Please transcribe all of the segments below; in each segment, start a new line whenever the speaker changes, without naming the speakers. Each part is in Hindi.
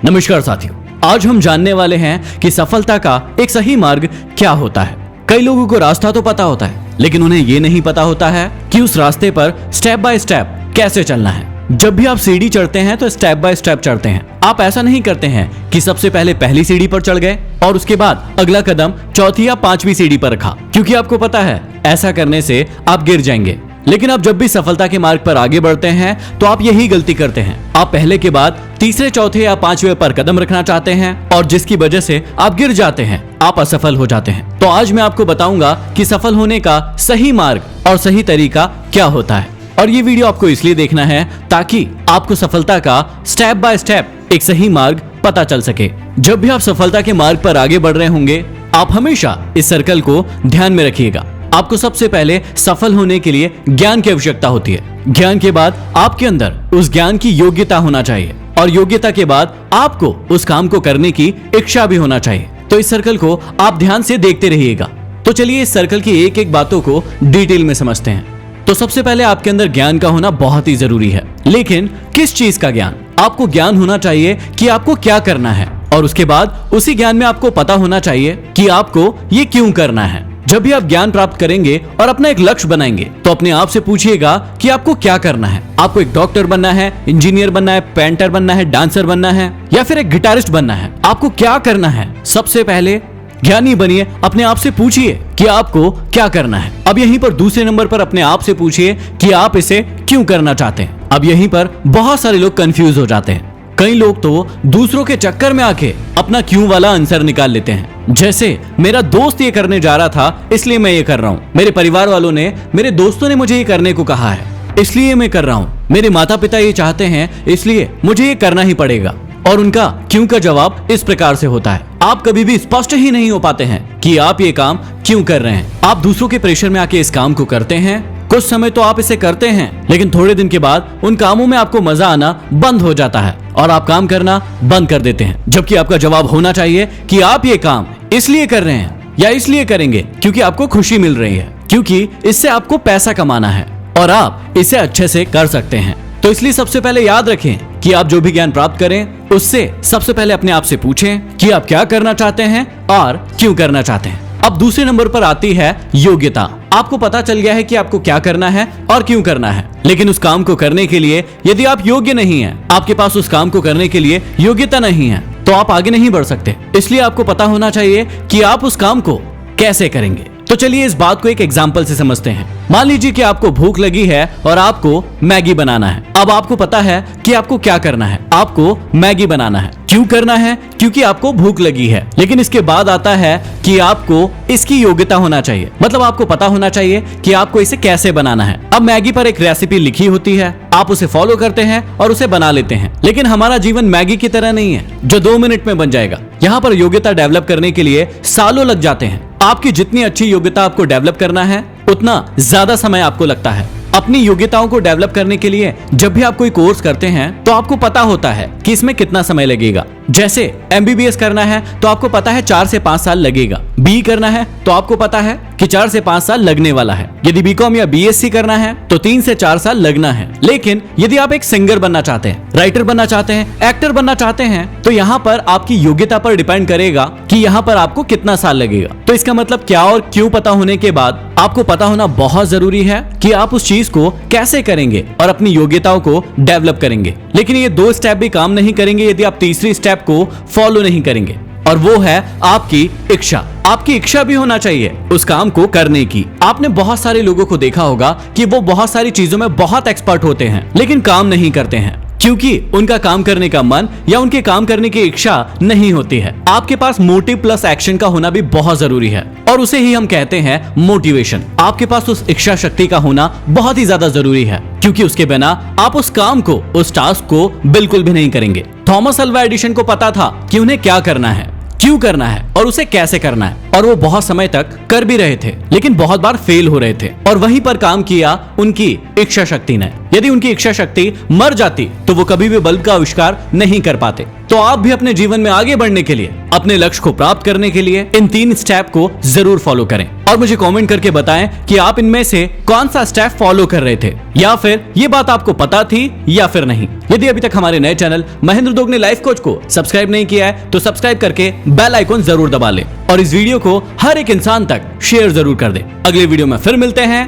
नमस्कार साथियों, आज हम जानने वाले हैं कि सफलता का एक सही मार्ग क्या होता है। कई लोगों को रास्ता तो पता होता है, लेकिन उन्हें ये नहीं पता होता है कि उस रास्ते पर स्टेप बाय स्टेप कैसे चलना है। जब भी आप सीढ़ी चढ़ते हैं तो स्टेप बाय स्टेप चढ़ते हैं। आप ऐसा नहीं करते हैं कि सबसे पहले पहली सीढ़ी पर चढ़ गए और उसके बाद अगला कदम चौथी या पांचवी सीढ़ी पर रखा, क्योंकि आपको पता है ऐसा करने से आप गिर जाएंगे। लेकिन आप जब भी सफलता के मार्ग पर आगे बढ़ते हैं तो आप यही गलती करते हैं। आप पहले के बाद तीसरे, चौथे या पांचवे पर कदम रखना चाहते हैं और जिसकी वजह से आप गिर जाते हैं, आप असफल हो जाते हैं। तो आज मैं आपको बताऊंगा कि सफल होने का सही मार्ग और सही तरीका क्या होता है। और ये वीडियो आपको इसलिए देखना है ताकि आपको सफलता का स्टेप बाय स्टेप एक सही मार्ग पता चल सके। जब भी आप सफलता के मार्ग पर आगे बढ़ रहे होंगे, आप हमेशा इस सर्कल को ध्यान में रखिएगा। आपको सबसे पहले सफल होने के लिए ज्ञान की आवश्यकता होती है। ज्ञान के बाद आपके अंदर उस ज्ञान की योग्यता होना चाहिए और योग्यता के बाद आपको उस काम को करने की इच्छा भी होना चाहिए। तो इस सर्कल को आप ध्यान से देखते रहिएगा। तो चलिए इस सर्कल की एक एक बातों को डिटेल में समझते हैं। तो सबसे पहले आपके अंदर ज्ञान का होना बहुत ही जरूरी है, लेकिन किस चीज का ज्ञान? आपको ज्ञान होना चाहिए कि आपको क्या करना है और उसके बाद उसी ज्ञान में आपको पता होना चाहिए कि आपको ये क्यों करना है। जब भी आप ज्ञान प्राप्त करेंगे और अपना एक लक्ष्य बनाएंगे तो अपने आप से पूछिएगा कि आपको क्या करना है। आपको एक डॉक्टर बनना है, इंजीनियर बनना है, पेंटर बनना है, डांसर बनना है या फिर एक गिटारिस्ट बनना है? आपको क्या करना है? सबसे पहले ज्ञानी बनिए, अपने आप से पूछिए कि आपको क्या करना है। अब यहीं पर दूसरे नंबर पर अपने आप से पूछिए कि आप इसे क्यों करना चाहते हैं। अब यहीं पर बहुत सारे लोग कंफ्यूज हो जाते हैं। कई लोग तो दूसरों के चक्कर में आके अपना क्यों वाला आंसर निकाल लेते हैं। जैसे मेरा दोस्त ये करने जा रहा था इसलिए मैं ये कर रहा हूँ, मेरे परिवार वालों ने, मेरे दोस्तों ने मुझे ये करने को कहा है इसलिए मैं कर रहा हूँ, मेरे माता पिता ये चाहते हैं इसलिए मुझे ये करना ही पड़ेगा। और उनका क्यों का जवाब इस प्रकार से होता है। आप कभी भी स्पष्ट ही नहीं हो पाते हैं कि आप ये काम क्यों कर रहे हैं। आप दूसरों के प्रेशर में आके इस काम को करते हैं। कुछ समय तो आप इसे करते हैं, लेकिन थोड़े दिन के बाद उन कामों में आपको मजा आना बंद हो जाता है और आप काम करना बंद कर देते हैं। जबकि आपका जवाब होना चाहिए कि आप ये काम इसलिए कर रहे हैं या इसलिए करेंगे क्योंकि आपको खुशी मिल रही है, क्योंकि इससे आपको पैसा कमाना है और आप इसे अच्छे से कर सकते हैं। तो इसलिए सबसे पहले याद रखें कि आप जो भी ज्ञान प्राप्त करें उससे सबसे पहले अपने आप से पूछें कि आप क्या करना चाहते हैं और क्यों करना चाहते हैं। अब दूसरे नंबर पर आती है योग्यता। आपको पता चल गया है कि आपको क्या करना है और क्यों करना है, लेकिन उस काम को करने के लिए यदि आप योग्य नहीं हैं, आपके पास उस काम को करने के लिए योग्यता नहीं है, तो आप आगे नहीं बढ़ सकते। इसलिए आपको पता होना चाहिए कि आप उस काम को कैसे करेंगे। तो चलिए इस बात को एक एग्जाम्पल से समझते हैं। मान लीजिए कि आपको भूख लगी है और आपको मैगी बनाना है। अब आपको पता है कि आपको क्या करना है, आपको मैगी बनाना है। क्यों करना है? क्योंकि आपको भूख लगी है। लेकिन इसके बाद आता है कि आपको इसकी योग्यता होना चाहिए, मतलब आपको पता होना चाहिए कि आपको इसे कैसे बनाना है। अब मैगी पर एक रेसिपी लिखी होती है, आप उसे फॉलो करते हैं और उसे बना लेते हैं। लेकिन हमारा जीवन मैगी की तरह नहीं है जो 2 मिनट में बन जाएगा। यहाँ पर योग्यता डेवलप करने के लिए सालों लग जाते हैं। आपकी जितनी अच्छी योग्यता आपको डेवलप करना है उतना ज्यादा समय आपको लगता है। अपनी योग्यताओं को डेवलप करने के लिए जब भी आप कोई कोर्स करते हैं तो आपको पता होता है कि इसमें कितना समय लगेगा। जैसे MBBS करना है तो आपको पता है 4 से 5 साल लगेगा। BE करना है तो आपको पता है कि 4 से 5 साल लगने वाला है। यदि BCom या BSc करना है तो 3 से 4 साल लगना है। लेकिन यदि आप एक सिंगर बनना चाहते हैं, राइटर बनना चाहते हैं, एक्टर बनना चाहते हैं, तो यहाँ पर आपकी योग्यता पर डिपेंड करेगा कि यहाँ पर आपको कितना साल लगेगा। तो इसका मतलब क्या और क्यों पता होने के बाद आपको पता होना बहुत जरूरी है कि आप उस चीज को कैसे करेंगे और अपनी योग्यताओं को डेवलप करेंगे। लेकिन ये 2 स्टेप भी काम नहीं करेंगे यदि आप तीसरी स्टेप को फॉलो नहीं करेंगे, और वो है आपकी इच्छा। आपकी इच्छा भी होना चाहिए उस काम को करने की। आपने बहुत सारे लोगों को देखा होगा कि वो बहुत सारी चीजों में बहुत एक्सपर्ट होते हैं लेकिन काम नहीं करते हैं क्योंकि उनका काम करने का मन या उनके काम करने की इच्छा नहीं होती है। आपके पास मोटिव प्लस एक्शन का होना भी बहुत जरूरी है और उसे ही हम कहते हैं मोटिवेशन। आपके पास उस इच्छा शक्ति का होना बहुत ही ज्यादा जरूरी है, क्योंकि उसके बिना आप उस काम को, उस टास्क को बिल्कुल भी नहीं करेंगे। थॉमस अल्वा एडिसन को पता था कि उन्हें क्या करना है, क्यों करना है और उसे कैसे करना है, और वो बहुत समय तक कर भी रहे थे लेकिन बहुत बार फेल हो रहे थे और वहीं पर काम किया उनकी इच्छा शक्ति ने। यदि उनकी इच्छा शक्ति मर जाती तो वो कभी भी बल्ब का आविष्कार नहीं कर पाते। तो आप भी अपने जीवन में आगे बढ़ने के लिए, अपने लक्ष्य को प्राप्त करने के लिए इन 3 स्टेप को जरूर फॉलो करें और मुझे कमेंट करके बताएं कि आप इनमें से कौन सा स्टेप फॉलो कर रहे थे, या फिर ये बात आपको पता थी या फिर नहीं। यदि अभी तक हमारे नए channel Mahendra Dogne life coach को सब्सक्राइब नहीं किया है तो सब्सक्राइब करके बेल आइकन जरूर दबा ले और इस वीडियो को हर एक इंसान तक शेयर जरूर कर दे। अगले वीडियो में फिर मिलते हैं।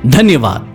धन्यवाद।